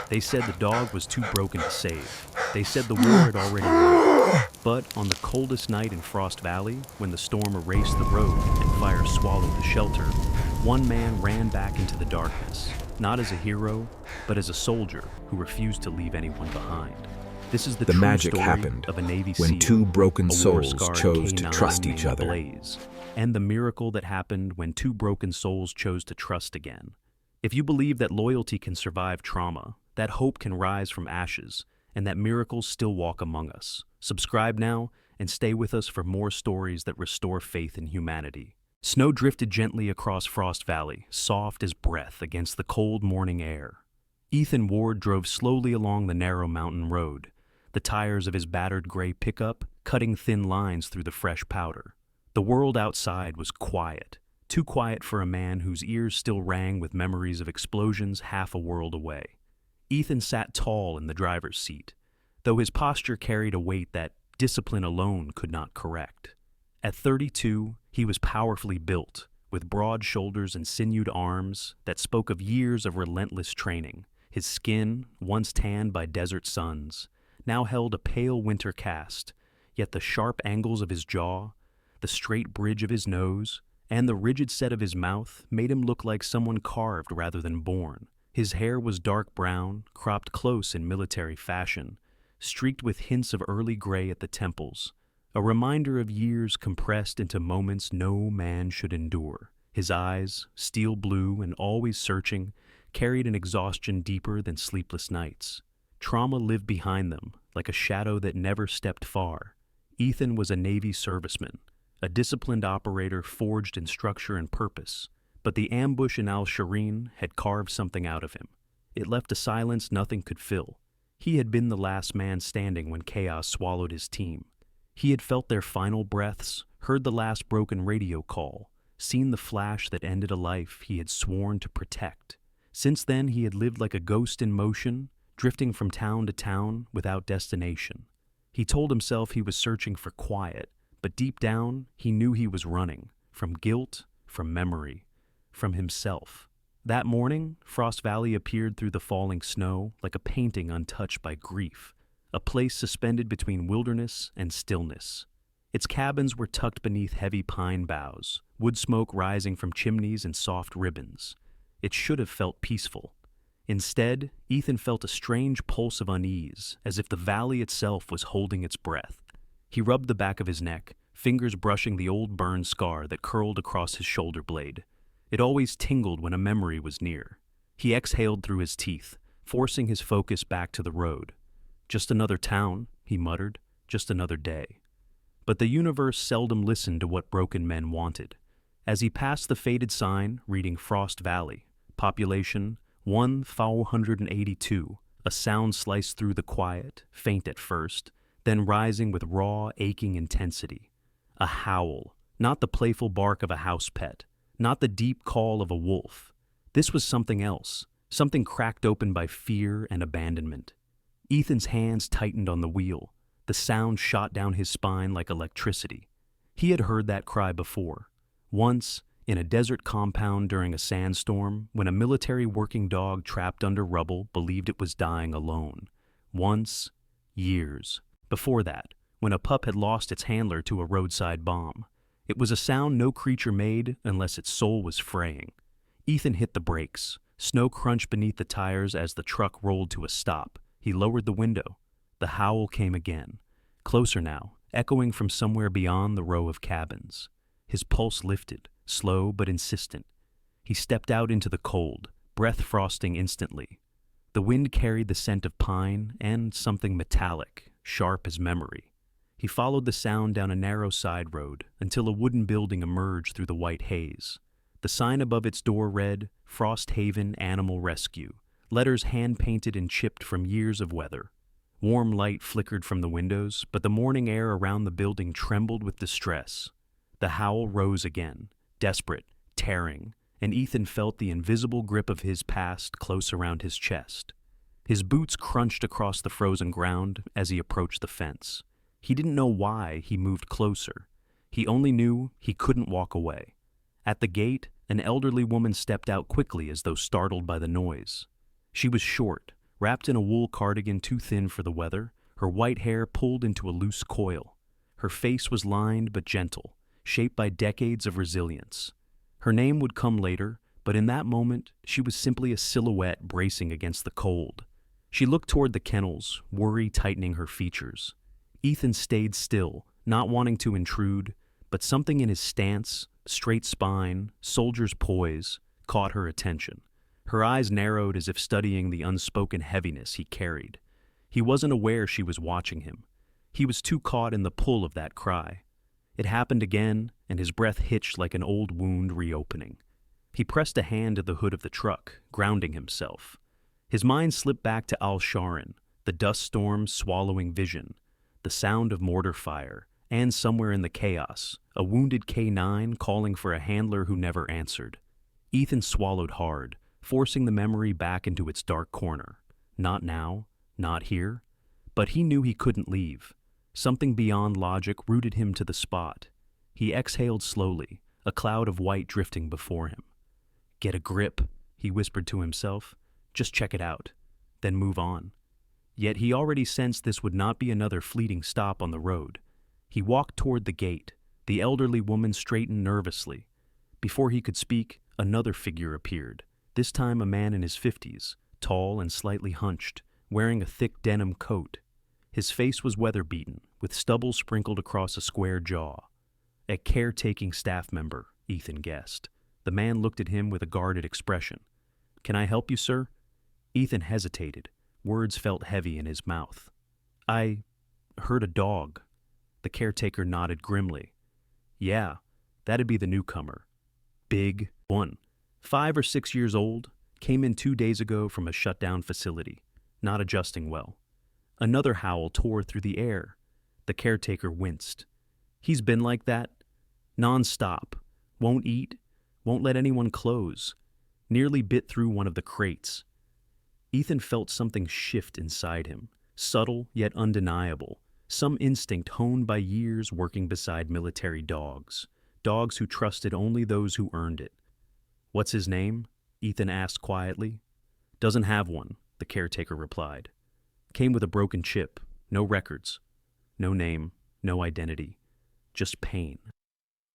They said the dog was too broken to save. They said the war had already won. But on the coldest night in Frost Valley, when the storm erased the road and fire swallowed the shelter, one man ran back into the darkness, not as a hero, but as a soldier who refused to leave anyone behind. This is the true magic story happened of a Navy when SEAL, two broken a souls war-scarred chose to K9 trust each named other. Blaze, and the miracle that happened when two broken souls chose to trust again. If you believe that loyalty can survive trauma, that hope can rise from ashes, and that miracles still walk among us, subscribe now and stay with us for more stories that restore faith in humanity. Snow drifted gently across Frost Valley, soft as breath against the cold morning air. Ethan Ward drove slowly along the narrow mountain road, the tires of his battered gray pickup cutting thin lines through the fresh powder. The world outside was quiet, too quiet for a man whose ears still rang with memories of explosions half a world away. Ethan sat tall in the driver's seat, though his posture carried a weight that discipline alone could not correct. At 32, he was powerfully built, with broad shoulders and sinewed arms that spoke of years of relentless training. His skin, once tanned by desert suns, now held a pale winter cast, yet the sharp angles of his jaw, the straight bridge of his nose, and the rigid set of his mouth made him look like someone carved rather than born. His hair was dark brown, cropped close in military fashion, streaked with hints of early gray at the temples, a reminder of years compressed into moments no man should endure. His eyes, steel blue and always searching, carried an exhaustion deeper than sleepless nights. Trauma lived behind them, like a shadow that never stepped far. Ethan was a Navy serviceman, a disciplined operator forged in structure and purpose, but the ambush in Al-Shireen had carved something out of him. It left a silence nothing could fill. He had been the last man standing when chaos swallowed his team. He had felt their final breaths, heard the last broken radio call, seen the flash that ended a life he had sworn to protect. Since then, he had lived like a ghost in motion, drifting from town to town without destination. He told himself he was searching for quiet, but deep down, he knew he was running, from guilt, from memory, from himself. That morning, Frost Valley appeared through the falling snow like a painting untouched by grief, a place suspended between wilderness and stillness. Its cabins were tucked beneath heavy pine boughs, wood smoke rising from chimneys and soft ribbons. It should have felt peaceful. Instead, Ethan felt a strange pulse of unease, as if the valley itself was holding its breath. He rubbed the back of his neck, fingers brushing the old burn scar that curled across his shoulder blade. It always tingled when a memory was near. He exhaled through his teeth, forcing his focus back to the road. Just another town, he muttered, just another day. But the universe seldom listened to what broken men wanted. As he passed the faded sign reading Frost Valley, population 1,482, a sound sliced through the quiet, faint at first, then rising with raw, aching intensity. A howl, not the playful bark of a house pet, not the deep call of a wolf. This was something else, something cracked open by fear and abandonment. Ethan's hands tightened on the wheel. The sound shot down his spine like electricity. He had heard that cry before. Once, in a desert compound during a sandstorm, when a military working dog trapped under rubble believed it was dying alone. Once, years. Before that, when a pup had lost its handler to a roadside bomb. It was a sound no creature made unless its soul was fraying. Ethan hit the brakes. Snow crunched beneath the tires as the truck rolled to a stop. He lowered the window. The howl came again, closer now, echoing from somewhere beyond the row of cabins. His pulse lifted, slow but insistent. He stepped out into the cold, breath frosting instantly. The wind carried the scent of pine and something metallic, sharp as memory. He followed the sound down a narrow side road until a wooden building emerged through the white haze. The sign above its door read, Frost Haven Animal Rescue, letters hand-painted and chipped from years of weather. Warm light flickered from the windows, but the morning air around the building trembled with distress. The howl rose again, desperate, tearing, and Ethan felt the invisible grip of his past close around his chest. His boots crunched across the frozen ground as he approached the fence. He didn't know why he moved closer. He only knew he couldn't walk away. At the gate, an elderly woman stepped out quickly as though startled by the noise. She was short, Wrapped in a wool cardigan too thin for the weather, her white hair pulled into a loose coil. Her face was lined but gentle, shaped by decades of resilience. Her name would come later, but in that moment, she was simply a silhouette bracing against the cold. She looked toward the kennels, worry tightening her features. Ethan stayed still, not wanting to intrude, but something in his stance, straight spine, soldier's poise, caught her attention. Her eyes narrowed as if studying the unspoken heaviness he carried. He wasn't aware she was watching him. He was too caught in the pull of that cry. It happened again, and his breath hitched like an old wound reopening. He pressed a hand to the hood of the truck, grounding himself. His mind slipped back to Al-Sharan, the dust storm swallowing vision, the sound of mortar fire, and somewhere in the chaos, a wounded K-9 calling for a handler who never answered. Ethan swallowed hard, forcing the memory back into its dark corner. Not now, not here. But he knew he couldn't leave. Something beyond logic rooted him to the spot. He exhaled slowly, a cloud of white drifting before him. "Get a grip," he whispered to himself. "Just check it out, then move on." Yet he already sensed this would not be another fleeting stop on the road. He walked toward the gate. The elderly woman straightened nervously. Before he could speak, another figure appeared, this time a man in his 50s, tall and slightly hunched, wearing a thick denim coat. His face was weather-beaten, with stubble sprinkled across a square jaw. A caretaking staff member, Ethan guessed. The man looked at him with a guarded expression. "Can I help you, sir?" Ethan hesitated. Words felt heavy in his mouth. "I heard a dog." The caretaker nodded grimly. "Yeah, that'd be the newcomer. Big one. 5 or 6 years old, came in 2 days ago from a shut-down facility, not adjusting well." Another howl tore through the air. The caretaker winced. "He's been like that? Non-stop. Won't eat, won't let anyone close. Nearly bit through one of the crates." Ethan felt something shift inside him, subtle yet undeniable, some instinct honed by years working beside military dogs, dogs who trusted only those who earned it. "What's his name?" Ethan asked quietly. "Doesn't have one," the caretaker replied. "Came with a broken chip, no records. No name, no identity. Just pain."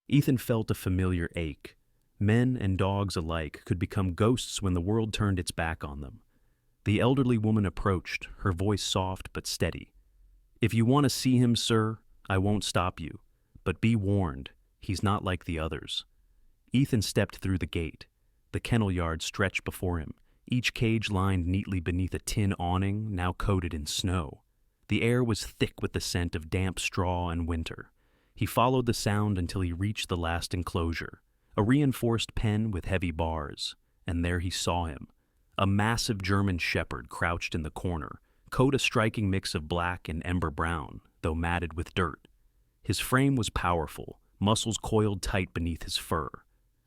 Ethan felt a familiar ache. Men and dogs alike could become ghosts when the world turned its back on them. The elderly woman approached, her voice soft but steady. "If you want to see him, sir, I won't stop you. But be warned, he's not like the others." Ethan stepped through the gate. The kennel yard stretched before him, each cage lined neatly beneath a tin awning now coated in snow. The air was thick with the scent of damp straw and winter. He followed the sound until he reached the last enclosure, a reinforced pen with heavy bars, and there he saw him. A massive German shepherd crouched in the corner, coat a striking mix of black and ember brown, though matted with dirt. His frame was powerful, muscles coiled tight beneath his fur.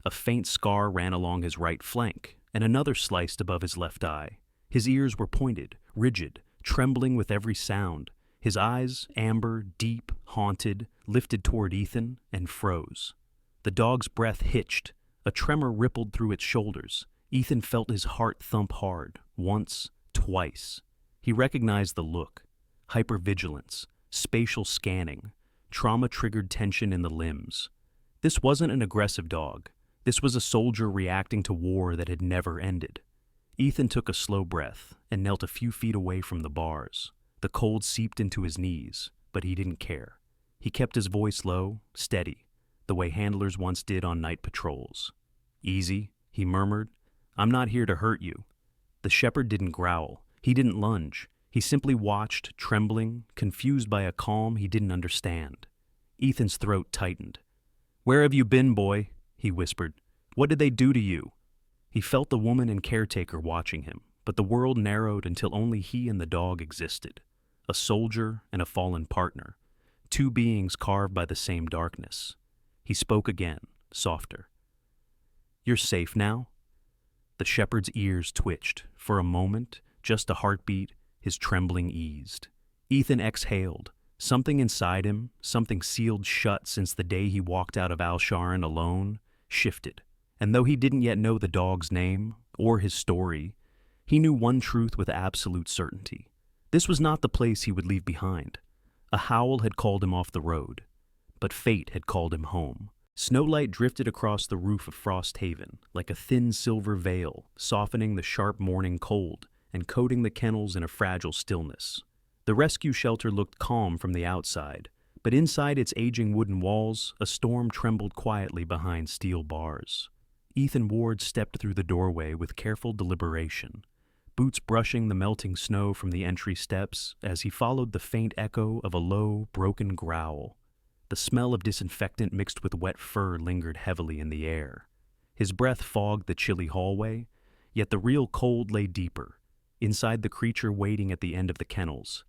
A faint scar ran along his right flank, and another sliced above his left eye. His ears were pointed, rigid, trembling with every sound. His eyes, amber, deep, haunted, lifted toward Ethan and froze. The dog's breath hitched. A tremor rippled through its shoulders. Ethan felt his heart thump hard, once, twice. He recognized the look. Hypervigilance, spatial scanning, trauma-triggered tension in the limbs. This wasn't an aggressive dog. This was a soldier reacting to war that had never ended. Ethan took a slow breath and knelt a few feet away from the bars. The cold seeped into his knees, but he didn't care. He kept his voice low, steady, the way handlers once did on night patrols. "Easy," he murmured. "I'm not here to hurt you." The shepherd didn't growl. He didn't lunge. He simply watched, trembling, confused by a calm he didn't understand. Ethan's throat tightened. "Where have you been, boy?" he whispered. "What did they do to you?" He felt the woman and caretaker watching him, but the world narrowed until only he and the dog existed. A soldier and a fallen partner. Two beings carved by the same darkness. He spoke again, softer. "You're safe now?" The shepherd's ears twitched. For a moment, just a heartbeat, his trembling eased. Ethan exhaled. Something inside him, something sealed shut since the day he walked out of Al-Sharan alone, shifted. And though he didn't yet know the dog's name, or his story, He knew one truth with absolute certainty. This was not the place he would leave behind. A howl had called him off the road, but fate had called him home. Snowlight drifted across the roof of Frost Haven like a thin silver veil, softening the sharp morning cold and coating the kennels in a fragile stillness. The rescue shelter looked calm from the outside, but inside its aging wooden walls, a storm trembled quietly behind steel bars. Ethan Ward stepped through the doorway with careful deliberation, boots brushing the melting snow from the entry steps as he followed the faint echo of a low, broken growl. The smell of disinfectant mixed with wet fur lingered heavily in the air. His breath fogged the chilly hallway, yet the real cold lay deeper, inside the creature waiting at the end of the kennels.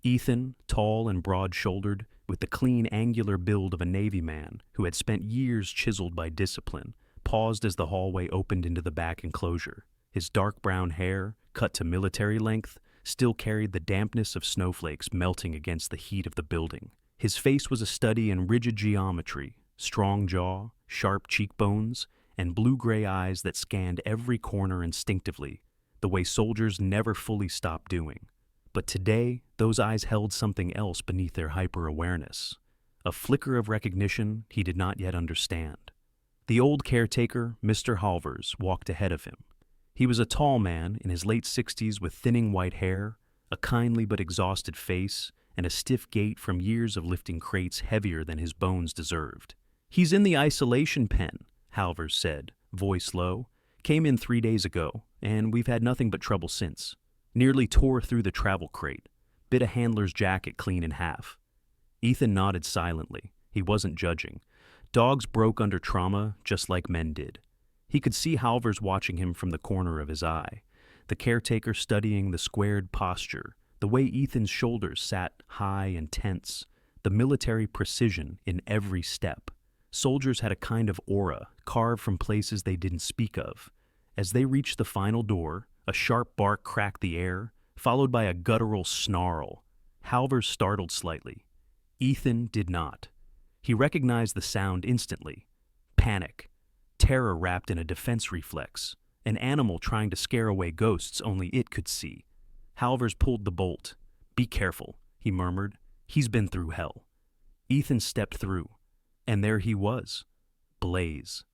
Ethan, tall and broad-shouldered, with the clean, angular build of a Navy man who had spent years chiseled by discipline, paused as the hallway opened into the back enclosure. His dark brown hair, cut to military length, still carried the dampness of snowflakes melting against the heat of the building. His face was a study in rigid geometry, strong jaw, sharp cheekbones, and blue-gray eyes that scanned every corner instinctively, the way soldiers never fully stop doing. But today, those eyes held something else beneath their hyper-awareness, a flicker of recognition he did not yet understand. The old caretaker, Mr. Halvers, walked ahead of him. He was a tall man in his late 60s with thinning white hair, a kindly but exhausted face, and a stiff gait from years of lifting crates heavier than his bones deserved. "He's in the isolation pen," Halvers said, voice low. "Came in 3 days ago, and we've had nothing but trouble since. Nearly tore through the travel crate, bit a handler's jacket clean in half." Ethan nodded silently. He wasn't judging. Dogs broke under trauma just like men did. He could see Halvers watching him from the corner of his eye, the caretaker studying the squared posture, the way Ethan's shoulders sat high and tense, the military precision in every step. Soldiers had a kind of aura, carved from places they didn't speak of. As they reached the final door, a sharp bark cracked the air, followed by a guttural snarl. Halvers startled slightly. Ethan did not. He recognized the sound instantly. Panic. Terror wrapped in a defense reflex. An animal trying to scare away ghosts only it could see. Halvers pulled the bolt. "Be careful," he murmured. "He's been through hell." Ethan stepped through, and there he was. Blaze.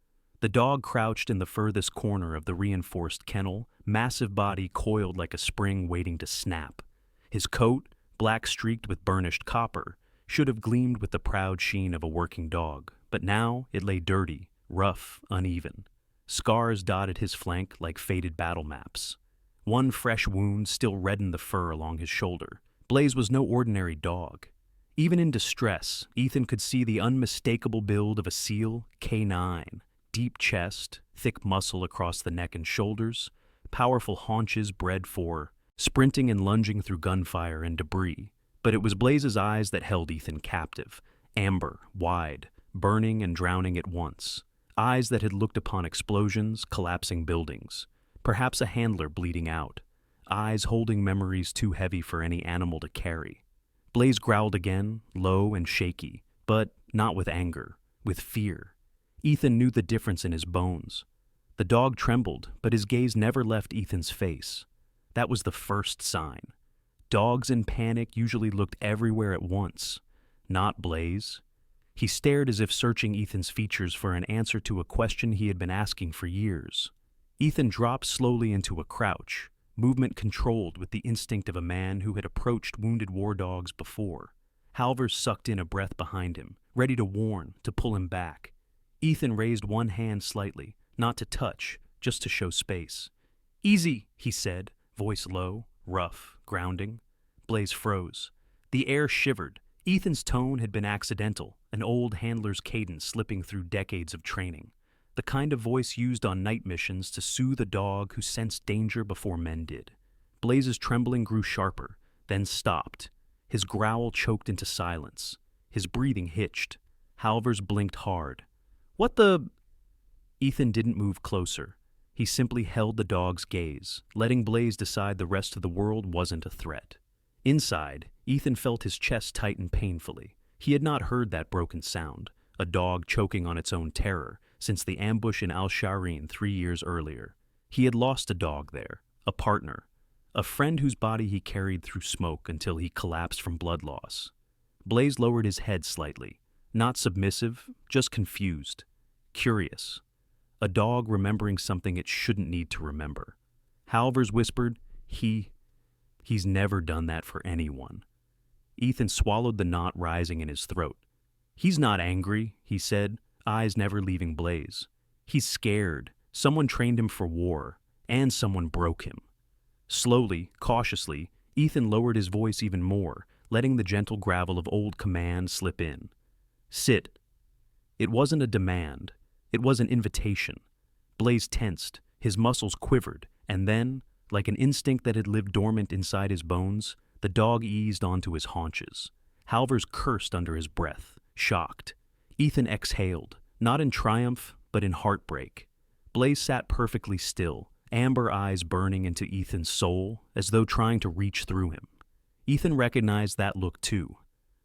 The dog crouched in the furthest corner of the reinforced kennel, massive body coiled like a spring waiting to snap. His coat, black streaked with burnished copper, should have gleamed with the proud sheen of a working dog, but now it lay dirty, rough, uneven. Scars dotted his flank like faded battle maps. One fresh wound still reddened the fur along his shoulder. Blaze was no ordinary dog. Even in distress, Ethan could see the unmistakable build of a SEAL K9. Deep chest, thick muscle across the neck and shoulders, powerful haunches bred for sprinting and lunging through gunfire and debris. But it was Blaze's eyes that held Ethan captive, amber, wide, burning and drowning at once. Eyes that had looked upon explosions, collapsing buildings, perhaps a handler bleeding out. Eyes holding memories too heavy for any animal to carry. Blaze growled again, low and shaky, but not with anger, with fear. Ethan knew the difference in his bones. The dog trembled, but his gaze never left Ethan's face. That was the first sign. Dogs in panic usually looked everywhere at once, not Blaze. He stared as if searching Ethan's features for an answer to a question he had been asking for years. Ethan dropped slowly into a crouch, movement controlled with the instinct of a man who had approached wounded war dogs before. Halvers sucked in a breath behind him, ready to warn, to pull him back. Ethan raised one hand slightly, not to touch, just to show space. "Easy," he said, voice low, rough, grounding. Blaze froze. The air shivered. Ethan's tone had been accidental, an old handler's cadence slipping through decades of training. The kind of voice used on night missions to soothe a dog who sensed danger before men did. Blaze's trembling grew sharper, then stopped. His growl choked into silence. His breathing hitched. Halvers blinked hard. "What the—" Ethan didn't move closer. He simply held the dog's gaze, letting Blaze decide the rest of the world wasn't a threat. Inside, Ethan felt his chest tighten painfully. He had not heard that broken sound, a dog choking on its own terror, since the ambush in Al-Shireen 3 years earlier. He had lost a dog there, a partner, a friend whose body he carried through smoke until he collapsed from blood loss. Blaze lowered his head slightly, not submissive, just confused, curious. A dog remembering something it shouldn't need to remember. Halvers whispered, He's never done that for anyone. Ethan swallowed the knot rising in his throat. He's not angry, he said, eyes never leaving Blaze. He's scared. Someone trained him for war, and someone broke him. Slowly, cautiously, Ethan lowered his voice even more, letting the gentle gravel of old command slip in. Sit. It wasn't a demand. It was an invitation. Blaze tensed, his muscles quivered, and then, like an instinct that had lived dormant inside his bones, the dog eased onto his haunches. Halvers cursed under his breath, shocked. Ethan exhaled, not in triumph, but in heartbreak. Blaze sat perfectly still, amber eyes burning into Ethan's soul, as though trying to reach through him. Ethan recognized that look too,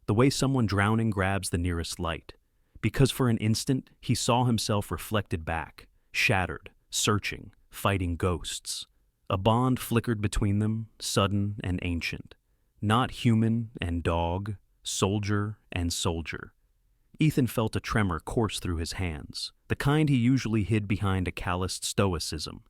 the way someone drowning grabs the nearest light, because for an instant he saw himself reflected back, shattered, searching, fighting ghosts. A bond flickered between them, sudden and ancient. Not human and dog, soldier and soldier. Ethan felt a tremor course through his hands, the kind he usually hid behind a calloused stoicism.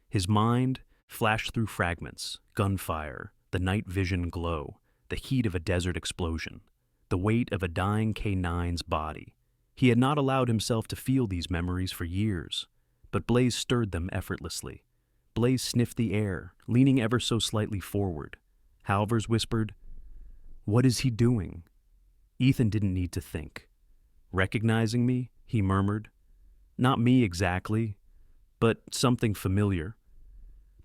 His mind flashed through fragments, gunfire, the night vision glow, the heat of a desert explosion, the weight of a dying K9's body. He had not allowed himself to feel these memories for years, but Blaze stirred them effortlessly. Blaze sniffed the air, leaning ever so slightly forward. Halvers whispered, "What is he doing?" Ethan didn't need to think. "Recognizing me?" he murmured. "Not me exactly, but something familiar."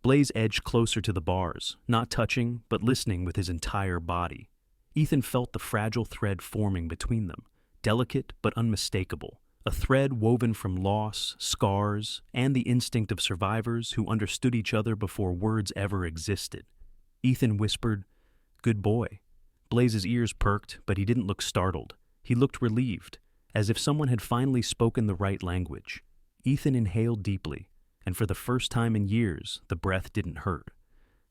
Blaze edged closer to the bars, not touching, but listening with his entire body. Ethan felt the fragile thread forming between them, delicate but unmistakable, a thread woven from loss, scars, and the instinct of survivors who understood each other before words ever existed. Ethan whispered, "Good boy." Blaze's ears perked, but he didn't look startled. He looked relieved, as if someone had finally spoken the right language. Ethan inhaled deeply, and for the first time in years, the breath didn't hurt.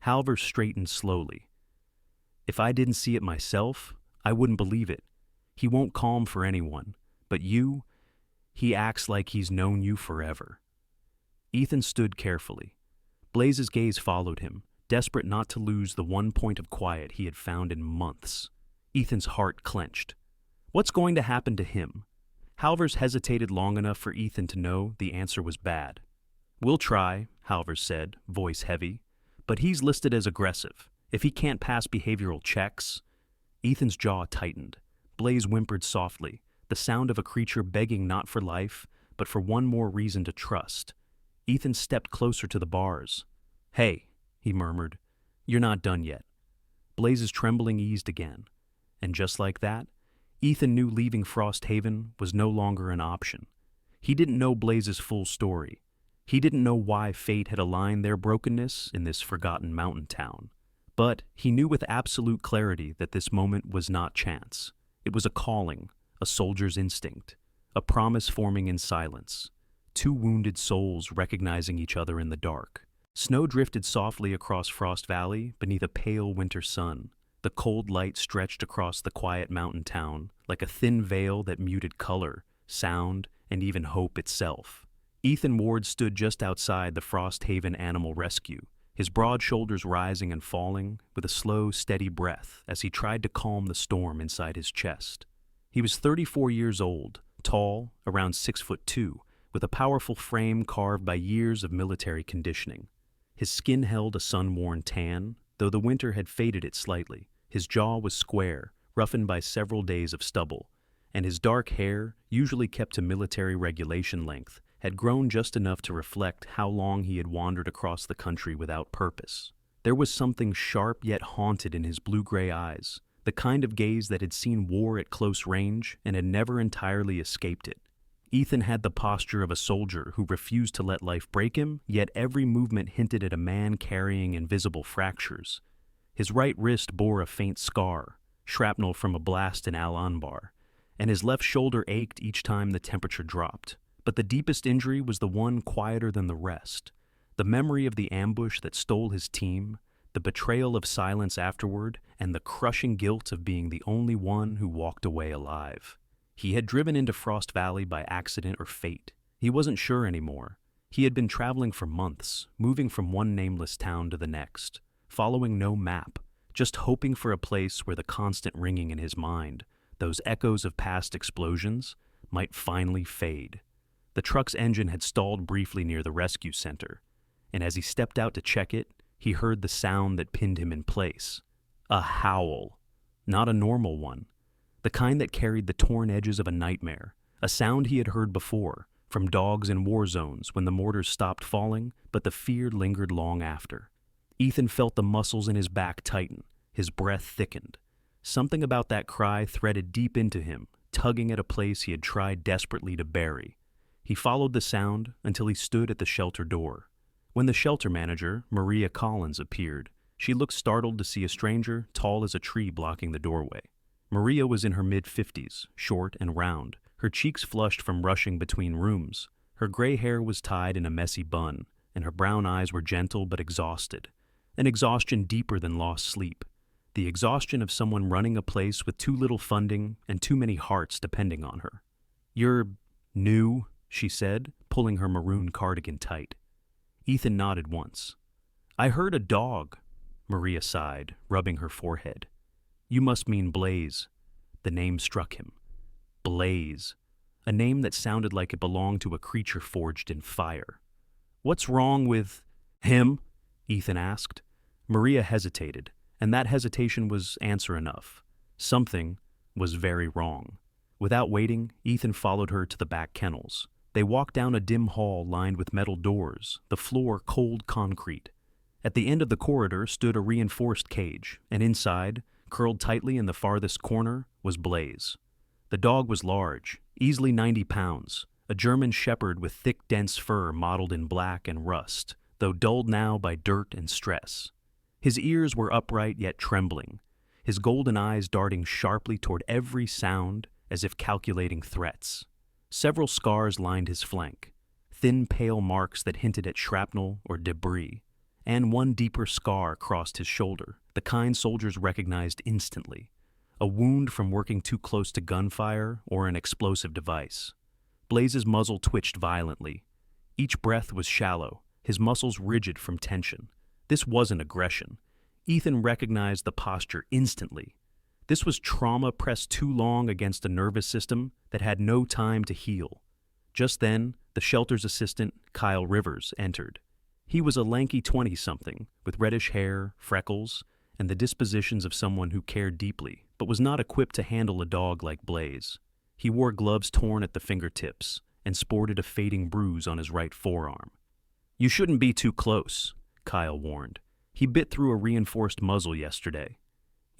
Halvers straightened slowly. "If I didn't see it myself, I wouldn't believe it. He won't calm for anyone, but you, he acts like he's known you forever." Ethan stood carefully. Blaze's gaze followed him, desperate not to lose the one point of quiet he had found in months. Ethan's heart clenched. What's going to happen to him? Halvers hesitated long enough for Ethan to know the answer was bad. "We'll try," Halvers said, voice heavy. "But he's listed as aggressive. If he can't pass behavioral checks..." Ethan's jaw tightened. Blaze whimpered softly, the sound of a creature begging not for life, but for one more reason to trust. Ethan stepped closer to the bars. "Hey," he murmured, "you're not done yet." Blaze's trembling eased again, and just like that, Ethan knew leaving Frost Haven was no longer an option. He didn't know Blaze's full story. He didn't know why fate had aligned their brokenness in this forgotten mountain town. But he knew with absolute clarity that this moment was not chance. It was a calling, a soldier's instinct, a promise forming in silence. Two wounded souls recognizing each other in the dark. Snow drifted softly across Frost Valley beneath a pale winter sun. The cold light stretched across the quiet mountain town like a thin veil that muted color, sound, and even hope itself. Ethan Ward stood just outside the Frost Haven Animal Rescue, his broad shoulders rising and falling with a slow, steady breath as he tried to calm the storm inside his chest. He was 34 years old, tall, around 6'2", with a powerful frame carved by years of military conditioning. His skin held a sun-worn tan, though the winter had faded it slightly. His jaw was square, roughened by several days of stubble, and his dark hair, usually kept to military regulation length, had grown just enough to reflect how long he had wandered across the country without purpose. There was something sharp yet haunted in his blue-gray eyes, the kind of gaze that had seen war at close range and had never entirely escaped it. Ethan had the posture of a soldier who refused to let life break him, yet every movement hinted at a man carrying invisible fractures. His right wrist bore a faint scar, shrapnel from a blast in Al-Anbar, and his left shoulder ached each time the temperature dropped. But the deepest injury was the one quieter than the rest, The memory of the ambush that stole his team, the betrayal of silence afterward, and the crushing guilt of being the only one who walked away alive. He had driven into Frost Valley by accident or fate. He wasn't sure anymore. He had been traveling for months, moving from one nameless town to the next, following no map, just hoping for a place where the constant ringing in his mind, those echoes of past explosions, might finally fade. The truck's engine had stalled briefly near the rescue center, and as he stepped out to check it, he heard the sound that pinned him in place. A howl. Not a normal one. The kind that carried the torn edges of a nightmare. A sound he had heard before, from dogs in war zones when the mortars stopped falling, but the fear lingered long after. Ethan felt the muscles in his back tighten. His breath thickened. Something about that cry threaded deep into him, tugging at a place he had tried desperately to bury. He followed the sound until he stood at the shelter door. When the shelter manager, Maria Collins, appeared, she looked startled to see a stranger tall as a tree blocking the doorway. Maria was in her mid-50s, short and round, her cheeks flushed from rushing between rooms. Her gray hair was tied in a messy bun, and her brown eyes were gentle but exhausted. An exhaustion deeper than lost sleep. The exhaustion of someone running a place with too little funding and too many hearts depending on her. "You're new," she said, pulling her maroon cardigan tight. Ethan nodded once. "I heard a dog," Maria sighed, rubbing her forehead. "You must mean Blaze." The name struck him. Blaze. A name that sounded like it belonged to a creature forged in fire. "What's wrong with him?" Ethan asked. Maria hesitated, and that hesitation was answer enough. Something was very wrong. Without waiting, Ethan followed her to the back kennels. They walked down a dim hall lined with metal doors, the floor cold concrete. At the end of the corridor stood a reinforced cage, and inside, curled tightly in the farthest corner, was Blaze. The dog was large, easily 90 pounds, a German shepherd with thick, dense fur mottled in black and rust, though dulled now by dirt and stress. His ears were upright yet trembling, his golden eyes darting sharply toward every sound as if calculating threats. Several scars lined his flank, thin pale marks that hinted at shrapnel or debris, and one deeper scar crossed his shoulder, the kind soldiers recognized instantly, a wound from working too close to gunfire or an explosive device. Blaze's muzzle twitched violently. Each breath was shallow, his muscles rigid from tension. This wasn't aggression. Ethan recognized the posture instantly. This was trauma pressed too long against a nervous system that had no time to heal. Just then, the shelter's assistant, Kyle Rivers, entered. He was a lanky 20-something, with reddish hair, freckles, and the dispositions of someone who cared deeply, but was not equipped to handle a dog like Blaze. He wore gloves torn at the fingertips, and sported a fading bruise on his right forearm. "You shouldn't be too close," Kyle warned. "He bit through a reinforced muzzle yesterday."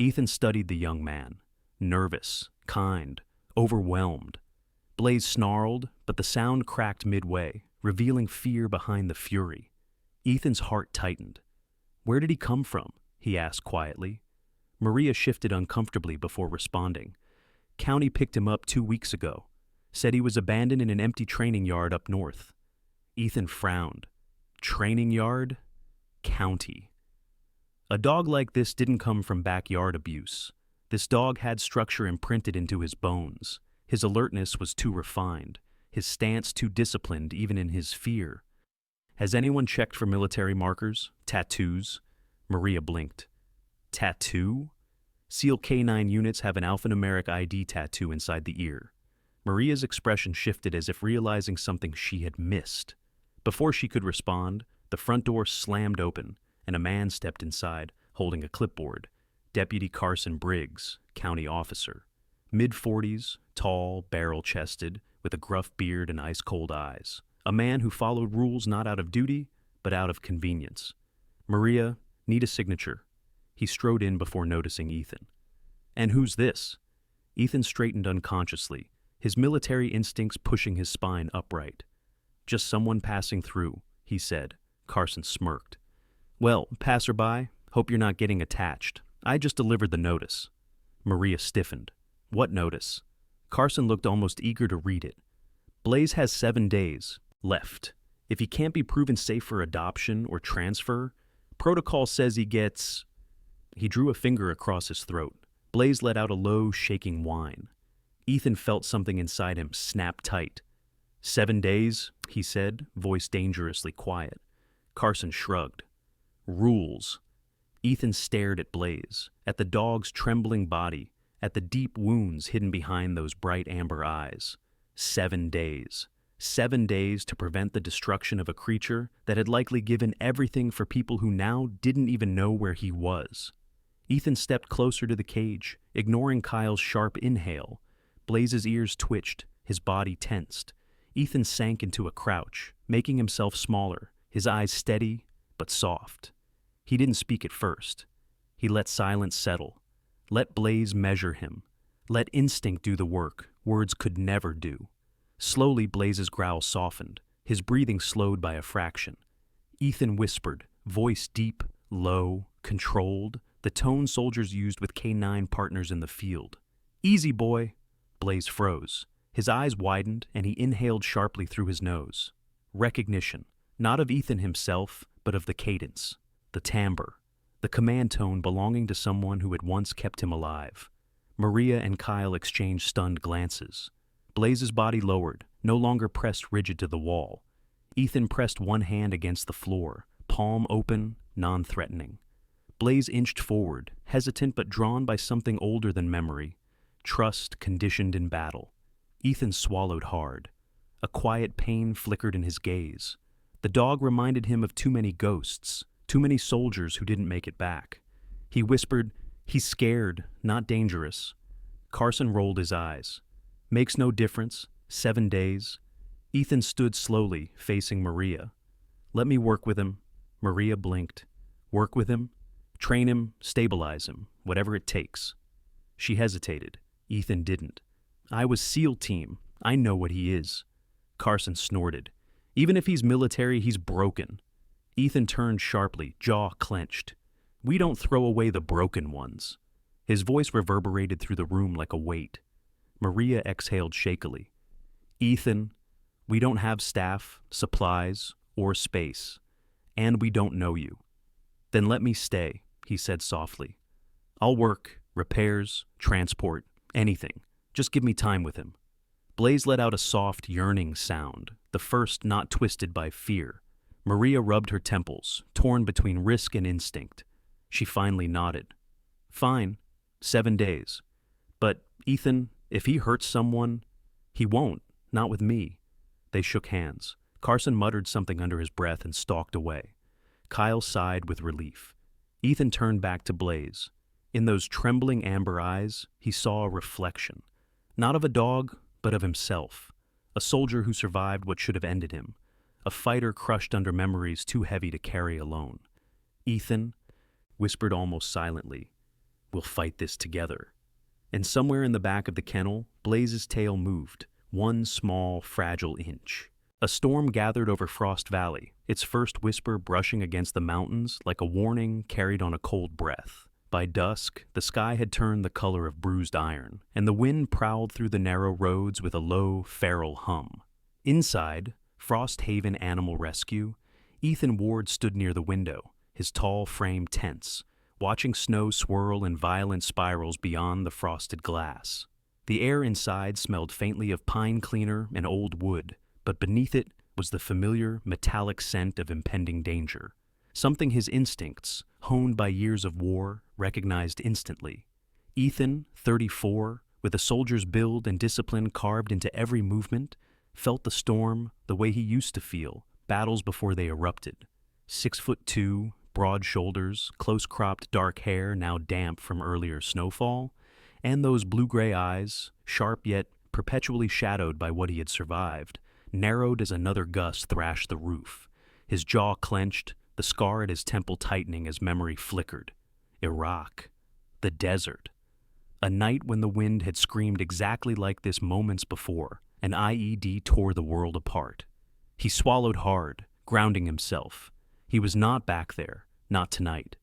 Ethan studied the young man. Nervous, kind, overwhelmed. Blaze snarled, but the sound cracked midway, revealing fear behind the fury. Ethan's heart tightened. "Where did he come from?" he asked quietly. Maria shifted uncomfortably before responding. "County picked him up 2 weeks ago. Said he was abandoned in an empty training yard up north." Ethan frowned. Training yard? County. A dog like this didn't come from backyard abuse. This dog had structure imprinted into his bones. His alertness was too refined, his stance too disciplined even in his fear. "Has anyone checked for military markers? Tattoos?" Maria blinked. "Tattoo?" SEAL K9 units have an alphanumeric ID tattoo inside the ear. Maria's expression shifted as if realizing something she had missed. Before she could respond, the front door slammed open, and a man stepped inside, holding a clipboard. Deputy Carson Briggs, county officer. Mid-40s, tall, barrel-chested, with a gruff beard and ice-cold eyes. A man who followed rules not out of duty, but out of convenience. "Maria, need a signature." He strode in before noticing Ethan. "And who's this?" Ethan straightened unconsciously, his military instincts pushing his spine upright. "Just someone passing through," he said. Carson smirked. "Well, passerby, hope you're not getting attached. I just delivered the notice." Maria stiffened. "What notice?" Carson looked almost eager to read it. "Blaze has 7 days left. If he can't be proven safe for adoption or transfer, protocol says he gets... He drew a finger across his throat. Blaze let out a low, shaking whine. Ethan felt something inside him snap tight. 7 days, he said, voice dangerously quiet. Carson shrugged. Rules. Ethan stared at Blaze, at the dog's trembling body, at the deep wounds hidden behind those bright amber eyes. 7 days. 7 days to prevent the destruction of a creature that had likely given everything for people who now didn't even know where he was. Ethan stepped closer to the cage, ignoring Kyle's sharp inhale. Blaze's ears twitched, his body tensed. Ethan sank into a crouch, making himself smaller, his eyes steady but soft. He didn't speak at first. He let silence settle. Let Blaze measure him. Let instinct do the work words could never do. Slowly, Blaze's growl softened, his breathing slowed by a fraction. Ethan whispered, voice deep, low, controlled, the tone soldiers used with K-9 partners in the field. Easy, boy. Blaze froze. His eyes widened, and he inhaled sharply through his nose. Recognition, not of Ethan himself, but of the cadence, the timbre, the command tone belonging to someone who had once kept him alive. Maria and Kyle exchanged stunned glances. Blaze's body lowered, no longer pressed rigid to the wall. Ethan pressed one hand against the floor, palm open, non-threatening. Blaze inched forward, hesitant but drawn by something older than memory, trust conditioned in battle. Ethan swallowed hard. A quiet pain flickered in his gaze. The dog reminded him of too many ghosts, too many soldiers who didn't make it back. He whispered, "He's scared, not dangerous." Carson rolled his eyes. "Makes no difference. 7 days." Ethan stood slowly, facing Maria. "Let me work with him." Maria blinked. "Work with him? Train him, stabilize him, whatever it takes." She hesitated. Ethan didn't. "I was SEAL team. I know what he is." Carson snorted. "Even if he's military, he's broken." Ethan turned sharply, jaw clenched. "We don't throw away the broken ones." His voice reverberated through the room like a weight. Maria exhaled shakily. "Ethan, we don't have staff, supplies, or space. And we don't know you." "Then let me stay," he said softly. "I'll work, repairs, transport, anything. Just give me time with him." Blaze let out a soft, yearning sound, the first not twisted by fear. Maria rubbed her temples, torn between risk and instinct. She finally nodded. "Fine. 7 days. But, Ethan, if he hurts someone, he won't, not with me." They shook hands. Carson muttered something under his breath and stalked away. Kyle sighed with relief. Ethan turned back to Blaze. In those trembling amber eyes, he saw a reflection. Not of a dog, but of himself. A soldier who survived what should have ended him. A fighter crushed under memories too heavy to carry alone. "Ethan," whispered almost silently, "we'll fight this together." And somewhere in the back of the kennel, Blaze's tail moved, one small, fragile inch. A storm gathered over Frost Valley, its first whisper brushing against the mountains like a warning carried on a cold breath. By dusk, the sky had turned the color of bruised iron, and the wind prowled through the narrow roads with a low, feral hum. Inside, Frost Haven Animal Rescue, Ethan Ward stood near the window, his tall frame tense, watching snow swirl in violent spirals beyond the frosted glass. The air inside smelled faintly of pine cleaner and old wood, but beneath it was the familiar, metallic scent of impending danger. Something his instincts, honed by years of war, recognized instantly. Ethan, 34, with a soldier's build and discipline carved into every movement, felt the storm the way he used to feel, battles before they erupted. 6'2", broad shoulders, close-cropped dark hair now damp from earlier snowfall, and those blue-gray eyes, sharp yet perpetually shadowed by what he had survived, narrowed as another gust thrashed the roof. His jaw clenched, the scar at his temple tightening as memory flickered. Iraq. The desert. A night when the wind had screamed exactly like this moments before. An IED tore the world apart. He swallowed hard, grounding himself. He was not back there, not tonight.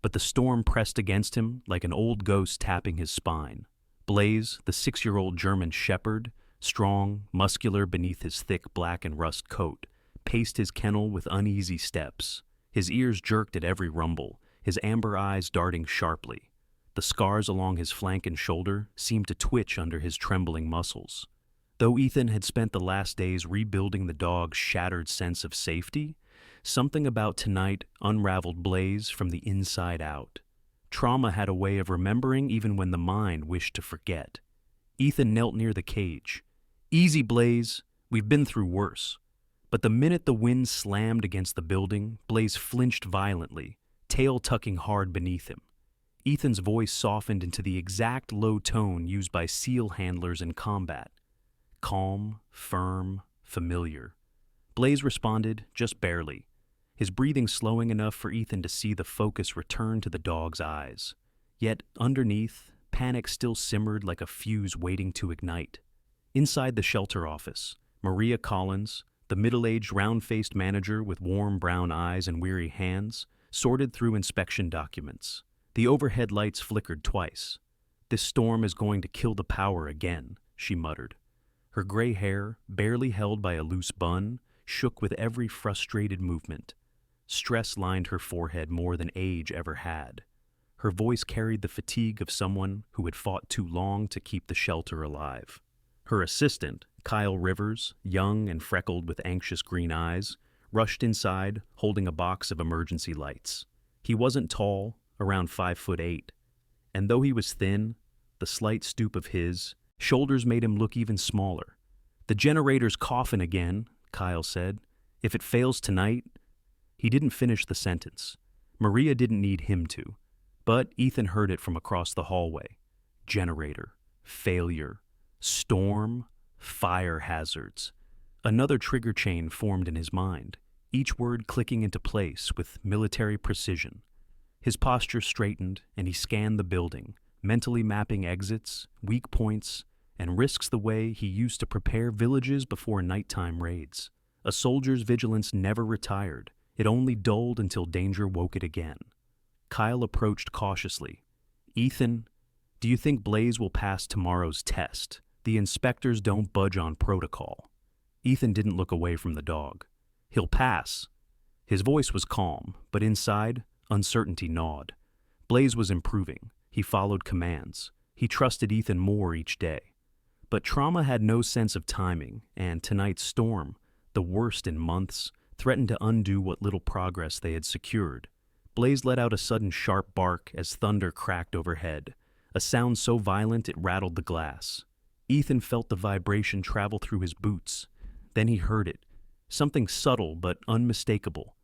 But the storm pressed against him like an old ghost tapping his spine. Blaze, the 6-year-old German shepherd, strong, muscular beneath his thick black and rust coat, paced his kennel with uneasy steps. His ears jerked at every rumble, his amber eyes darting sharply. The scars along his flank and shoulder seemed to twitch under his trembling muscles. Though Ethan had spent the last days rebuilding the dog's shattered sense of safety, something about tonight unraveled Blaze from the inside out. Trauma had a way of remembering even when the mind wished to forget. Ethan knelt near the cage. "Easy, Blaze. We've been through worse." But the minute the wind slammed against the building, Blaze flinched violently, tail tucking hard beneath him. Ethan's voice softened into the exact low tone used by SEAL handlers in combat. Calm, firm, familiar. Blaze responded, just barely, his breathing slowing enough for Ethan to see the focus return to the dog's eyes. Yet, underneath, panic still simmered like a fuse waiting to ignite. Inside the shelter office, Maria Collins, the middle-aged, round-faced manager with warm brown eyes and weary hands, sorted through inspection documents. The overhead lights flickered twice. "This storm is going to kill the power again," she muttered. Her gray hair, barely held by a loose bun, shook with every frustrated movement. Stress lined her forehead more than age ever had. Her voice carried the fatigue of someone who had fought too long to keep the shelter alive. Her assistant, Kyle Rivers, young and freckled with anxious green eyes, rushed inside, holding a box of emergency lights. He wasn't tall, around 5'8", and though he was thin, the slight stoop of his shoulders made him look even smaller. "The generator's coughing again," Kyle said. "If it fails tonight—" He didn't finish the sentence. Maria didn't need him to, but Ethan heard it from across the hallway. Generator, failure, storm, fire hazards. Another trigger chain formed in his mind, each word clicking into place with military precision. His posture straightened, and he scanned the building, mentally mapping exits, weak points, and risks the way he used to prepare villages before nighttime raids. A soldier's vigilance never retired. It only dulled until danger woke it again. Kyle approached cautiously. "Ethan, do you think Blaze will pass tomorrow's test? The inspectors don't budge on protocol." Ethan didn't look away from the dog. "He'll pass." His voice was calm, but inside, uncertainty gnawed. Blaze was improving. He followed commands. He trusted Ethan more each day. But trauma had no sense of timing, and tonight's storm, the worst in months, threatened to undo what little progress they had secured. Blaze let out a sudden sharp bark as thunder cracked overhead, a sound so violent it rattled the glass. Ethan felt the vibration travel through his boots. Then he heard it, something subtle but unmistakable.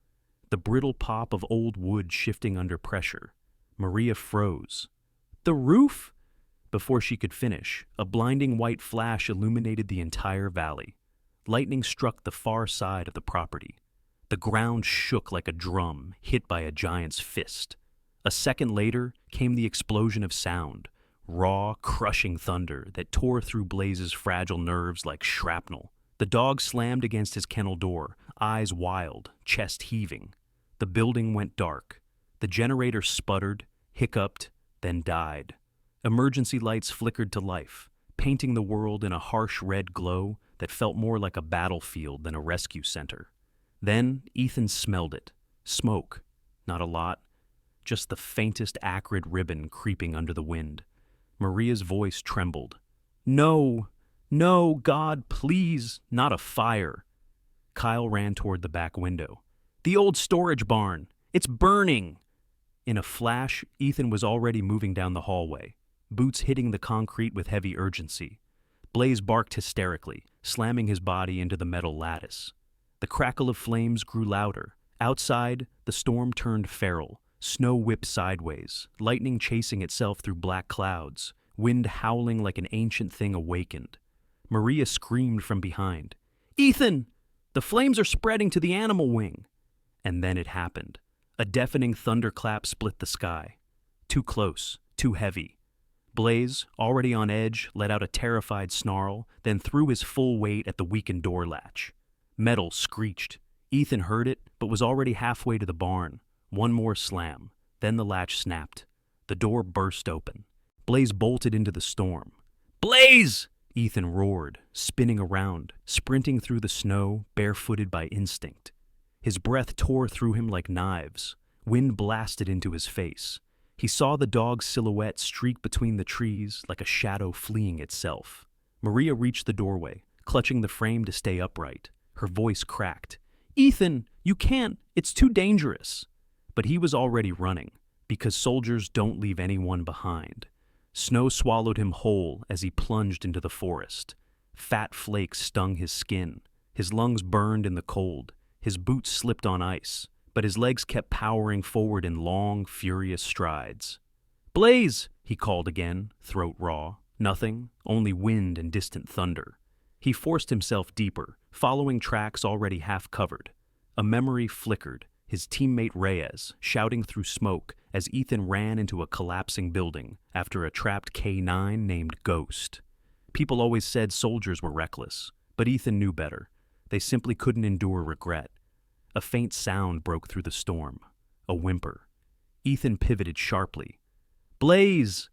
The brittle pop of old wood shifting under pressure. Maria froze. "The roof?" Before she could finish, a blinding white flash illuminated the entire valley. Lightning struck the far side of the property. The ground shook like a drum hit by a giant's fist. A second later came the explosion of sound, raw, crushing thunder that tore through Blaze's fragile nerves like shrapnel. The dog slammed against his kennel door, eyes wild, chest heaving. The building went dark. The generator sputtered, hiccuped, then died. Emergency lights flickered to life, painting the world in a harsh red glow that felt more like a battlefield than a rescue center. Then Ethan smelled it. Smoke. Not a lot. Just the faintest acrid ribbon creeping under the wind. Maria's voice trembled. "No! No, God, please! Not a fire!" Kyle ran toward the back window. "The old storage barn! It's burning!" In a flash, Ethan was already moving down the hallway, boots hitting the concrete with heavy urgency. Blaze barked hysterically, slamming his body into the metal lattice. The crackle of flames grew louder. Outside, the storm turned feral. Snow whipped sideways, lightning chasing itself through black clouds, wind howling like an ancient thing awakened. Maria screamed from behind. "Ethan! The flames are spreading to the animal wing!" And then it happened. A deafening thunderclap split the sky. Too close, too heavy. Blaze, already on edge, let out a terrified snarl, then threw his full weight at the weakened door latch. Metal screeched. Ethan heard it, but was already halfway to the barn. One more slam. Then the latch snapped. The door burst open. Blaze bolted into the storm. "Blaze! Ethan roared, spinning around, sprinting through the snow, barefooted by instinct. His breath tore through him like knives. Wind blasted into his face. He saw the dog's silhouette streak between the trees like a shadow fleeing itself. Maria reached the doorway, clutching the frame to stay upright. Her voice cracked. "Ethan, you can't! It's too dangerous!" But he was already running, because soldiers don't leave anyone behind. Snow swallowed him whole as he plunged into the forest. Fat flakes stung his skin. His lungs burned in the cold. His boots slipped on ice, but his legs kept powering forward in long, furious strides. "Blaze!" he called again, throat raw. Nothing, only wind and distant thunder. He forced himself deeper, following tracks already half covered. A memory flickered, his teammate Reyes shouting through smoke as Ethan ran into a collapsing building after a trapped K9 named Ghost. People always said soldiers were reckless, but Ethan knew better. They simply couldn't endure regret. A faint sound broke through the storm. A whimper. Ethan pivoted sharply. "Blaze!"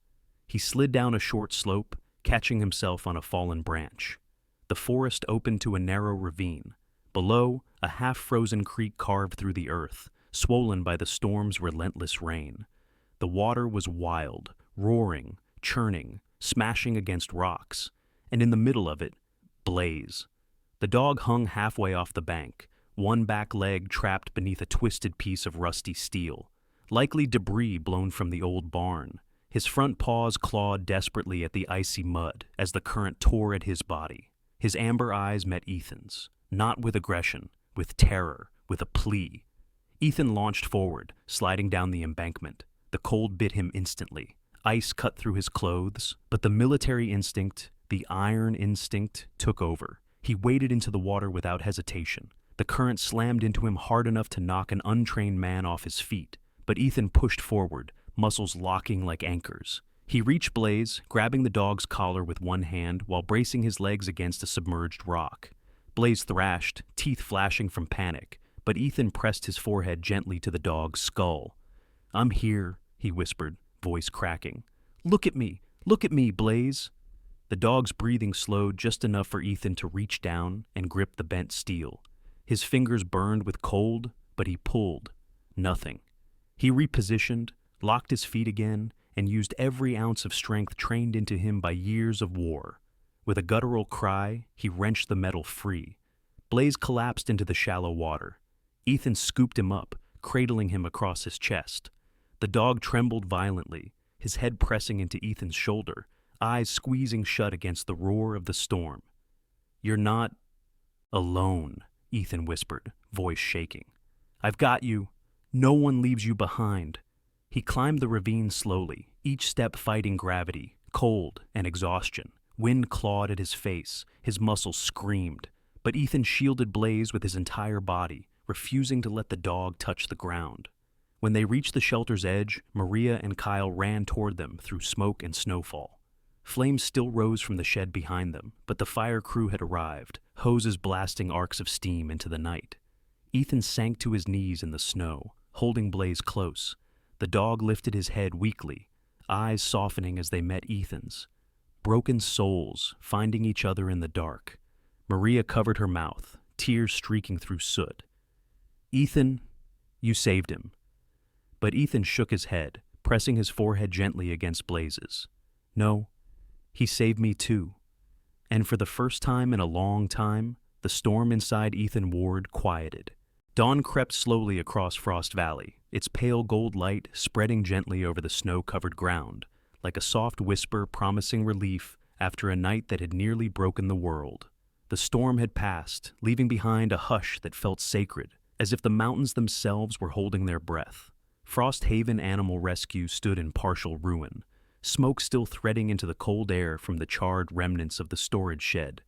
He slid down a short slope, catching himself on a fallen branch. The forest opened to a narrow ravine. Below, a half-frozen creek carved through the earth, swollen by the storm's relentless rain. The water was wild, roaring, churning, smashing against rocks, and in the middle of it, Blaze. The dog hung halfway off the bank, one back leg trapped beneath a twisted piece of rusty steel, likely debris blown from the old barn. His front paws clawed desperately at the icy mud as the current tore at his body. His amber eyes met Ethan's, not with aggression, with terror, with a plea. Ethan launched forward, sliding down the embankment. The cold bit him instantly. Ice cut through his clothes, but the military instinct, the iron instinct, took over. He waded into the water without hesitation. The current slammed into him hard enough to knock an untrained man off his feet, but Ethan pushed forward, muscles locking like anchors. He reached Blaze, grabbing the dog's collar with one hand while bracing his legs against a submerged rock. Blaze thrashed, teeth flashing from panic, but Ethan pressed his forehead gently to the dog's skull. "I'm here," he whispered, voice cracking. Look at me, Blaze." The dog's breathing slowed just enough for Ethan to reach down and grip the bent steel. His fingers burned with cold, but he pulled. Nothing. He repositioned, locked his feet again, and used every ounce of strength trained into him by years of war. With a guttural cry, he wrenched the metal free. Blaze collapsed into the shallow water. Ethan scooped him up, cradling him across his chest. The dog trembled violently, his head pressing into Ethan's shoulder, eyes squeezing shut against the roar of the storm. "You're not alone," Ethan whispered, voice shaking. "I've got you. No one leaves you behind." He climbed the ravine slowly, each step fighting gravity, cold, and exhaustion. Wind clawed at his face, his muscles screamed, but Ethan shielded Blaze with his entire body, refusing to let the dog touch the ground. When they reached the shelter's edge, Maria and Kyle ran toward them through smoke and snowfall. Flames still rose from the shed behind them, but the fire crew had arrived, hoses blasting arcs of steam into the night. Ethan sank to his knees in the snow, holding Blaze close. The dog lifted his head weakly, eyes softening as they met Ethan's. Broken souls, finding each other in the dark. Maria covered her mouth, tears streaking through soot. "Ethan, you saved him." But Ethan shook his head, pressing his forehead gently against Blaze's. "No, he saved me too." And for the first time in a long time, the storm inside Ethan Ward quieted. Dawn crept slowly across Frost Valley, its pale gold light spreading gently over the snow-covered ground, like a soft whisper promising relief after a night that had nearly broken the world. The storm had passed, leaving behind a hush that felt sacred, as if the mountains themselves were holding their breath. Frost Haven Animal Rescue stood in partial ruin, smoke still threading into the cold air from the charred remnants of the storage shed.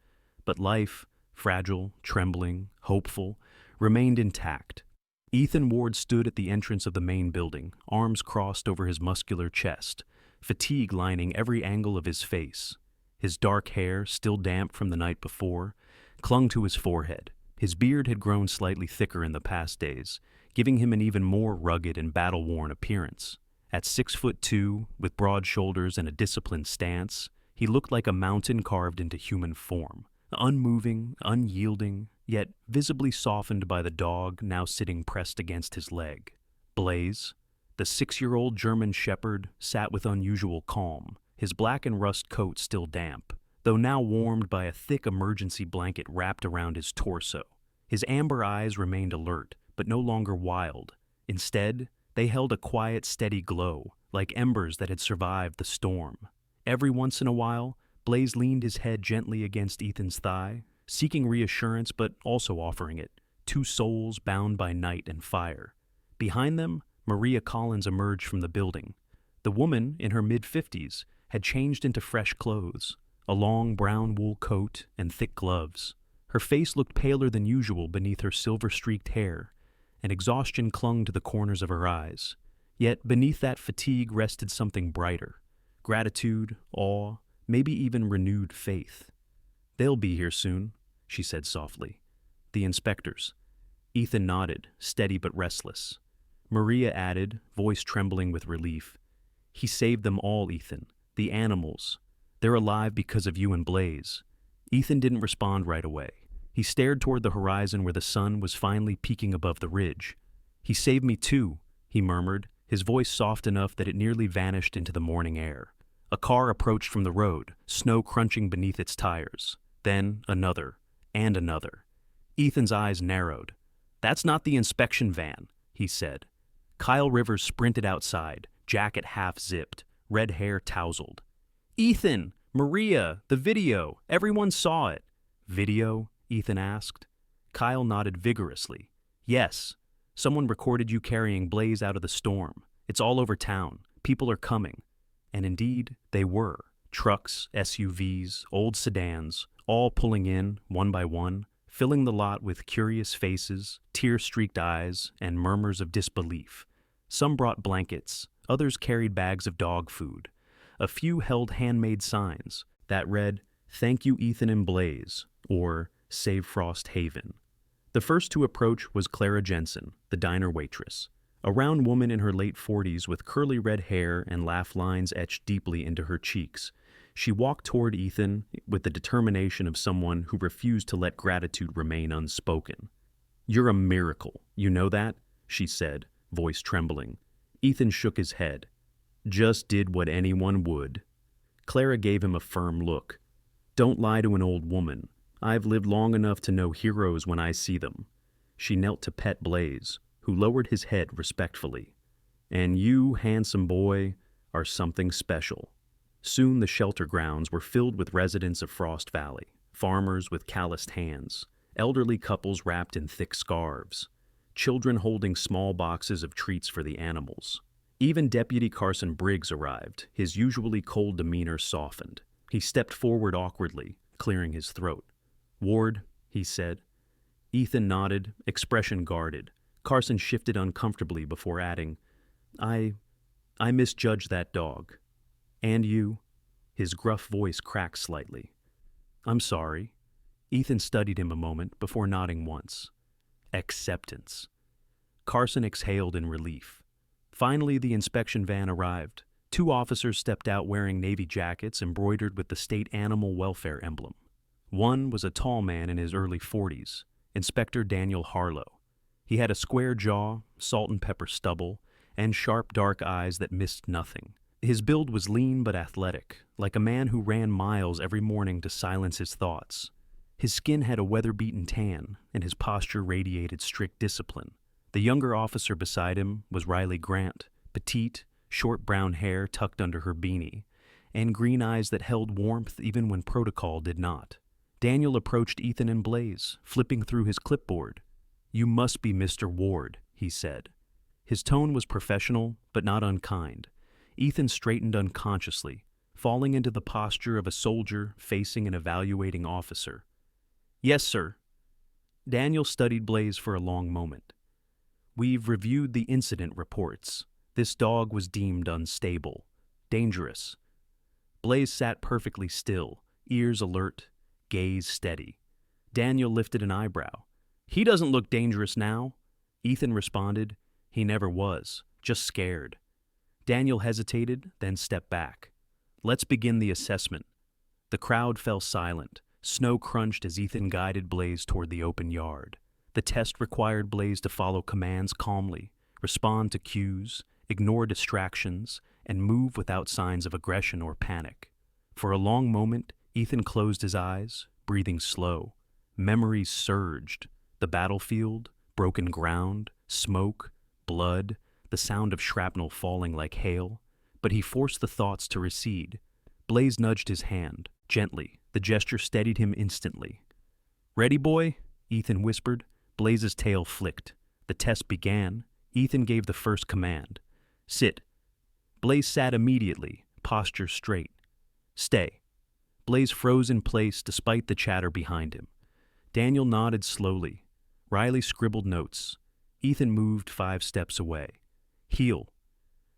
But life, fragile, trembling, hopeful, remained intact. Ethan Ward stood at the entrance of the main building, arms crossed over his muscular chest, fatigue lining every angle of his face. His dark hair, still damp from the night before, clung to his forehead. His beard had grown slightly thicker in the past days, giving him an even more rugged and battle-worn appearance. At 6'2", with broad shoulders and a disciplined stance, he He looked like a mountain carved into human form, unmoving, unyielding, yet visibly softened by the dog now sitting pressed against his leg. Blaze, the 6-year-old German shepherd, sat with unusual calm, his black and rust coat still damp, though now warmed by a thick emergency blanket wrapped around his torso. His amber eyes remained alert, but no longer wild. Instead, they held a quiet, steady glow, like embers that had survived the storm. Every once in a while, Blaze leaned his head gently against Ethan's thigh, seeking reassurance but also offering it, two souls bound by night and fire. Behind them, Maria Collins emerged from the building. The woman, in her mid-50s, had changed into fresh clothes, a long brown wool coat and thick gloves. Her face looked paler than usual beneath her silver-streaked hair, and exhaustion clung to the corners of her eyes. Yet beneath that fatigue rested something brighter: gratitude, awe, maybe even renewed faith. "They'll be here soon," she said softly. "The inspectors." Ethan nodded, steady but restless. Maria added, voice trembling with relief, "He saved them all, Ethan. The animals. They're alive because of you and Blaze." Ethan didn't respond right away. He stared toward the horizon where the sun was finally peeking above the ridge. "He saved me too," he murmured, his voice soft enough that it nearly vanished into the morning air. A car approached from the road, snow crunching beneath its tires. Then another, and another. Ethan's eyes narrowed. "That's not the inspection van," he said. Kyle Rivers sprinted outside, jacket half-zipped, red hair tousled. "Ethan! Maria! The video! Everyone saw it!" "Video?" Ethan asked. Kyle nodded vigorously. "Yes. Someone recorded you carrying Blaze out of the storm. It's all over town. People are coming." And indeed, they were. Trucks, SUVs, old sedans, all pulling in, one by one, filling the lot with curious faces, tear-streaked eyes, and murmurs of disbelief. Some brought blankets, others carried bags of dog food. A few held handmade signs that read, "Thank you, Ethan and Blaze," or "Save Frost Haven." The first to approach was Clara Jensen, the diner waitress, a round woman in her late 40s with curly red hair and laugh lines etched deeply into her cheeks. She walked toward Ethan with the determination of someone who refused to let gratitude remain unspoken. "You're a miracle, you know that?" she said, voice trembling. Ethan shook his head. "Just did what anyone would." Clara gave him a firm look. "Don't lie to an old woman. I've lived long enough to know heroes when I see them." She knelt to pet Blaze, who lowered his head respectfully. "And you, handsome boy, are something special." Soon the shelter grounds were filled with residents of Frost Valley, farmers with calloused hands, elderly couples wrapped in thick scarves, children holding small boxes of treats for the animals. Even Deputy Carson Briggs arrived, his usually cold demeanor softened. He stepped forward awkwardly, clearing his throat. "Ward," he said. Ethan nodded, expression guarded. Carson shifted uncomfortably before adding, I misjudged that dog. And you?" His gruff voice cracked slightly. "I'm sorry." Ethan studied him a moment before nodding once. Acceptance. Carson exhaled in relief. Finally, the inspection van arrived. 2 officers stepped out wearing navy jackets embroidered with the state animal welfare emblem. One was a tall man in his early 40s, Inspector Daniel Harlow. He had a square jaw, salt and pepper stubble, and sharp dark eyes that missed nothing. His build was lean but athletic, like a man who ran miles every morning to silence his thoughts. His skin had a weather-beaten tan, and his posture radiated strict discipline. The younger officer beside him was Riley Grant, petite, short brown hair tucked under her beanie, and green eyes that held warmth even when protocol did not. Daniel approached Ethan and Blaze, flipping through his clipboard. "You must be Mr. Ward," he said. His tone was professional, but not unkind. Ethan straightened unconsciously, falling into the posture of a soldier facing an evaluating officer. "Yes, sir." Daniel studied Blaze for a long moment. "We've reviewed the incident reports. This dog was deemed unstable, dangerous." Blaze sat perfectly still, ears alert, gaze steady. Daniel lifted an eyebrow. "He doesn't look dangerous now." Ethan responded, "He never was, just scared." Daniel hesitated, then stepped back. "Let's begin the assessment. The crowd fell silent. Snow crunched as Ethan guided Blaze toward the open yard. The test required Blaze to follow commands calmly, respond to cues, ignore distractions, and move without signs of aggression or panic. For a long moment, Ethan closed his eyes, breathing slow. Memories surged. The battlefield, broken ground, smoke, blood, the sound of shrapnel falling like hail. But he forced the thoughts to recede. Blaze nudged his hand, gently. The gesture steadied him instantly. "Ready, boy?" Ethan whispered. Blaze's tail flicked. The test began. Ethan gave the first command. "Sit." Blaze sat immediately, posture straight. "Stay." Blaze froze in place despite the chatter behind him. Daniel nodded slowly. Riley scribbled notes. Ethan moved 5 steps away. "Heel."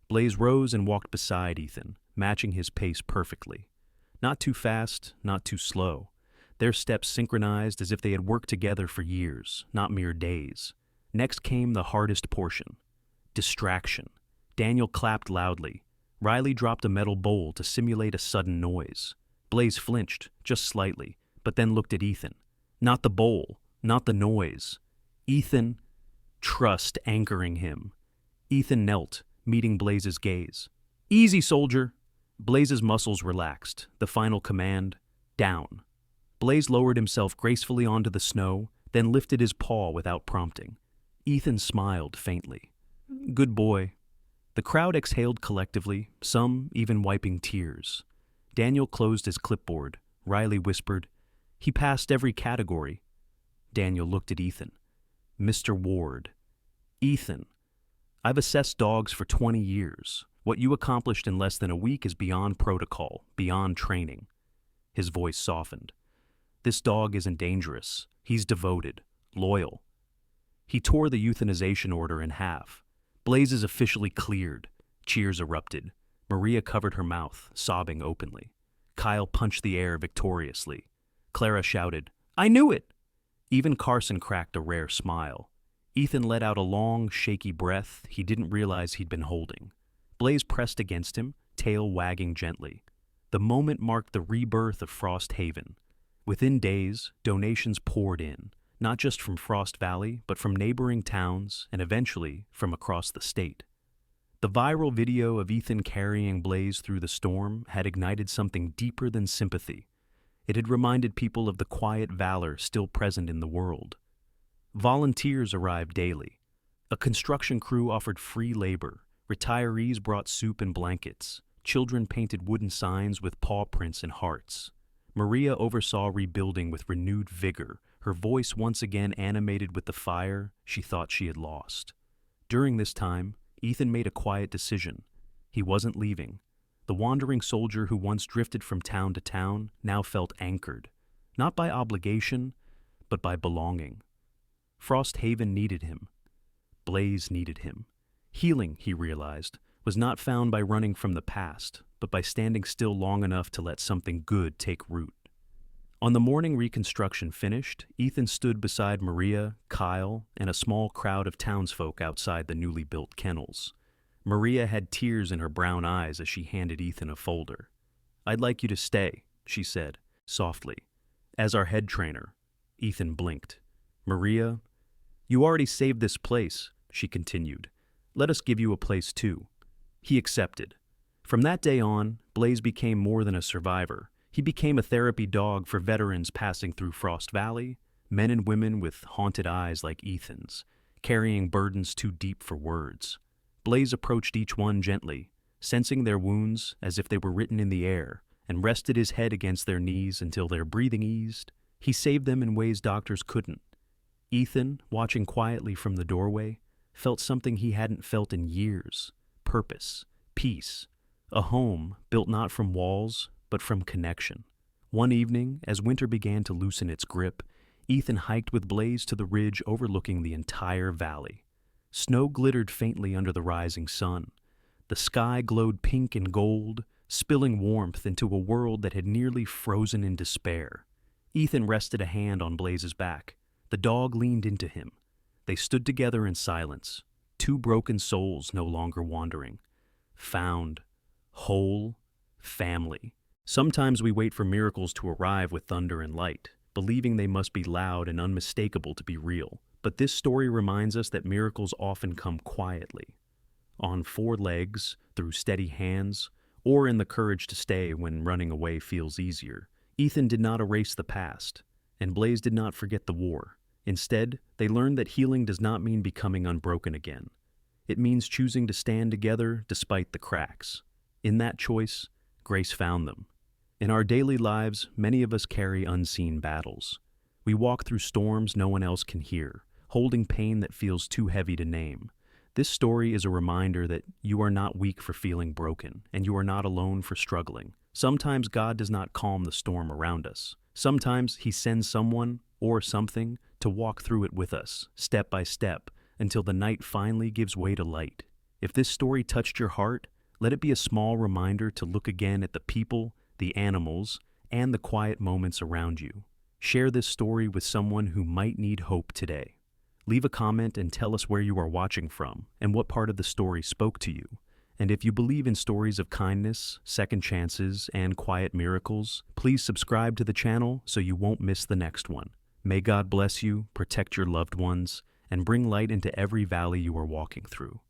Blaze rose and walked beside Ethan, matching his pace perfectly. Not too fast, not too slow. Their steps synchronized as if they had worked together for years, not mere days. Next came the hardest portion. Distraction. Daniel clapped loudly. Riley dropped a metal bowl to simulate a sudden noise. Blaze flinched, just slightly, but then looked at Ethan. Not the bowl, not the noise. Ethan, trust anchoring him. Ethan knelt, meeting Blaze's gaze. "Easy, soldier." Blaze's muscles relaxed. The final command, down. Blaze lowered himself gracefully onto the snow, then lifted his paw without prompting. Ethan smiled faintly. "Good boy." The crowd exhaled collectively, some even wiping tears. Daniel closed his clipboard. Riley whispered, "He passed every category." Daniel looked at Ethan. "Mr. Ward." "Ethan, I've assessed dogs for 20 years. What you accomplished in less than a week is beyond protocol, beyond training." His voice softened. "This dog isn't dangerous. He's devoted, loyal." He tore the euthanization order in half. Blaze is officially cleared. Cheers erupted. Maria covered her mouth, sobbing openly. Kyle punched the air victoriously. Clara shouted, "I knew it!" Even Carson cracked a rare smile. Ethan let out a long, shaky breath he didn't realize he'd been holding. Blaze pressed against him, tail wagging gently. The moment marked the rebirth of Frost Haven. Within days, donations poured in, not just from Frost Valley, but from neighboring towns and eventually from across the state. The viral video of Ethan carrying Blaze through the storm had ignited something deeper than sympathy. It had reminded people of the quiet valor still present in the world. Volunteers arrived daily. A construction crew offered free labor. Retirees brought soup and blankets. Children painted wooden signs with paw prints and hearts. Maria oversaw rebuilding with renewed vigor, her voice once again animated with the fire she thought she had lost. During this time, Ethan made a quiet decision. He wasn't leaving. The wandering soldier who once drifted from town to town now felt anchored, not by obligation, but by belonging. Frost Haven needed him. Blaze needed him. Healing, he realized, was not found by running from the past, but by standing still long enough to let something good take root. On the morning reconstruction finished, Ethan stood beside Maria, Kyle, and a small crowd of townsfolk outside the newly built kennels. Maria had tears in her brown eyes as she handed Ethan a folder. "I'd like you to stay," she said, softly. "As our head trainer." Ethan blinked. "Maria, you already saved this place," she continued. "Let us give you a place too." He accepted. From that day on, Blaze became more than a survivor. He became a therapy dog for veterans passing through Frost Valley, men and women with haunted eyes like Ethan's, carrying burdens too deep for words. Blaze approached each one gently, sensing their wounds as if they were written in the air, and rested his head against their knees until their breathing eased. He saved them in ways doctors couldn't. Ethan, watching quietly from the doorway, felt something he hadn't felt in years: purpose, peace, a home built not from walls, but from connection. One evening, as winter began to loosen its grip, Ethan hiked with Blaze to the ridge overlooking the entire valley. Snow glittered faintly under the rising sun. The sky glowed pink and gold, spilling warmth into a world that had nearly frozen in despair. Ethan rested a hand on Blaze's back. The dog leaned into him. They stood together in silence, two broken souls no longer wandering. Found, whole, family. Sometimes we wait for miracles to arrive with thunder and light, believing they must be loud and unmistakable to be real. But this story reminds us that miracles often come quietly, on four legs, through steady hands, or in the courage to stay when running away feels easier. Ethan did not erase the past, and Blaze did not forget the war. Instead, they learned that healing does not mean becoming unbroken again. It means choosing to stand together despite the cracks. In that choice, grace found them. In our daily lives, many of us carry unseen battles. We walk through storms no one else can hear, holding pain that feels too heavy to name. This story is a reminder that you are not weak for feeling broken, and you are not alone for struggling. Sometimes God does not calm the storm around us. Sometimes He sends someone or something to walk through it with us, step by step, until the night finally gives way to light. If this story touched your heart, let it be a small reminder to look again at the people, the animals, and the quiet moments around you. Share this story with someone who might need hope today. Leave a comment and tell us where you are watching from and what part of the story spoke to you. And if you believe in stories of kindness, second chances, and quiet miracles, please subscribe to the channel so you won't miss the next one. May God bless you, protect your loved ones, and bring light into every valley you are walking through.